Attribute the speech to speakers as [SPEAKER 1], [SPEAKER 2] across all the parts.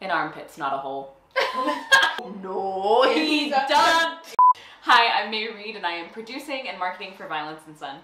[SPEAKER 1] An armpit's not a hole. No, he's done. Hi, I'm Meighread and I am producing and marketing for Violence and Son.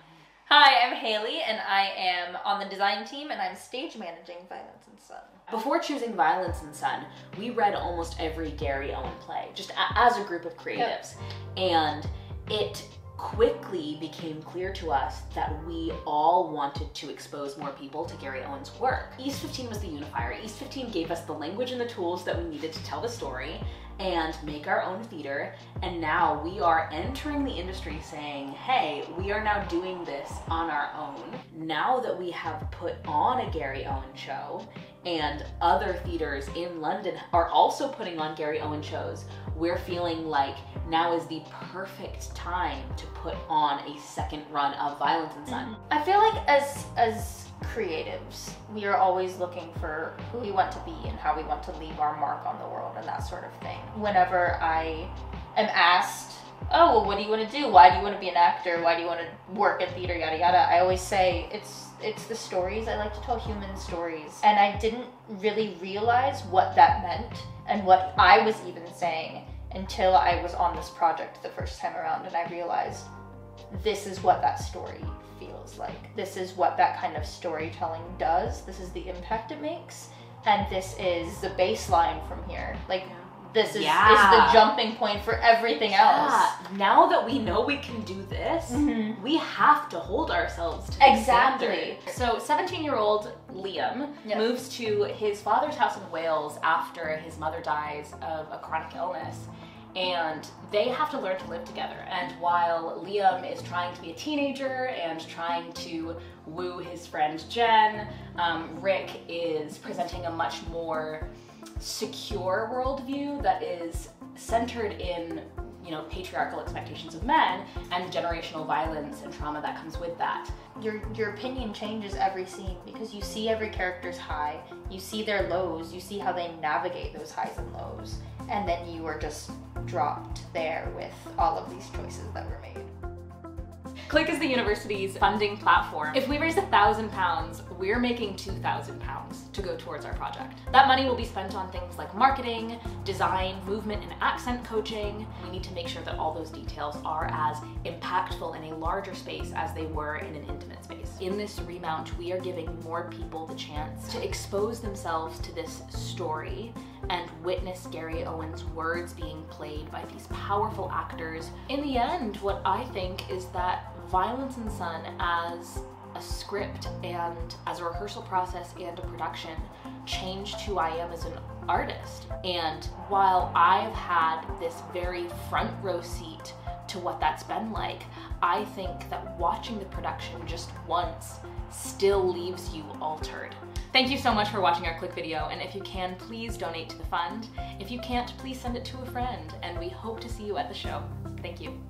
[SPEAKER 2] Hi, I'm Haley and I am on the design team and I'm stage managing Violence and Son.
[SPEAKER 1] Before choosing Violence and Son, we read almost every Gary Owen play, just as a group of creatives. Yep. And it quickly became clear to us that we all wanted to expose more people to Gary Owen's work. East 15 was the unifier. East 15 gave us the language and the tools that we needed to tell the story and make our own theater, and now we are entering the industry saying, hey, we are now doing this on our own. Now that we have put on a Gary Owen show, and other theaters in London are also putting on Gary Owen shows, we're feeling like now is the perfect time to put on a second run of Violence and Son.
[SPEAKER 2] I feel like as creatives, we are always looking for who we want to be and how we want to leave our mark on the world and that sort of thing. Whenever I am asked, oh, well, what do you want to do? Why do you want to be an actor? Why do you want to work in theater, yada yada? I always say it's the stories. I like to tell human stories. And I didn't really realize what that meant and what I was even saying until I was on this project the first time around, and I realized this is what that story feels like. This is what that kind of storytelling does. This is the impact it makes, and this is the baseline from here. Like, this is the jumping point for everything else.
[SPEAKER 1] Now that we know we can do this, we have to hold ourselves to the standard. So 17-year-old Liam moves to his father's house in Wales after his mother dies of a chronic illness. And they have to learn to live together. And while Liam is trying to be a teenager and trying to woo his friend Jen, Rick is presenting a much more secure worldview that is centered in, you know, patriarchal expectations of men and generational violence and trauma that comes with that.
[SPEAKER 2] Your opinion changes every scene because you see every character's high, you see their lows, you see how they navigate those highs and lows, and then you are just dropped there with all of these choices that were made.
[SPEAKER 1] Click is the university's funding platform. If we raise £1,000, we're making £2,000 to go towards our project. That money will be spent on things like marketing, design, movement and accent coaching. We need to make sure that all those details are as impactful in a larger space as they were in an intimate space. In this remount, we are giving more people the chance to expose themselves to this story and witness Gary Owen's words being played by these powerful actors. In the end, what I think is that Violence and Son as a script and as a rehearsal process and a production changed who I am as an artist. And while I've had this very front row seat to what that's been like, I think that watching the production just once still leaves you altered. Thank you so much for watching our Click video, and if you can, please donate to the fund. If you can't, please send it to a friend, and we hope to see you at the show. Thank you.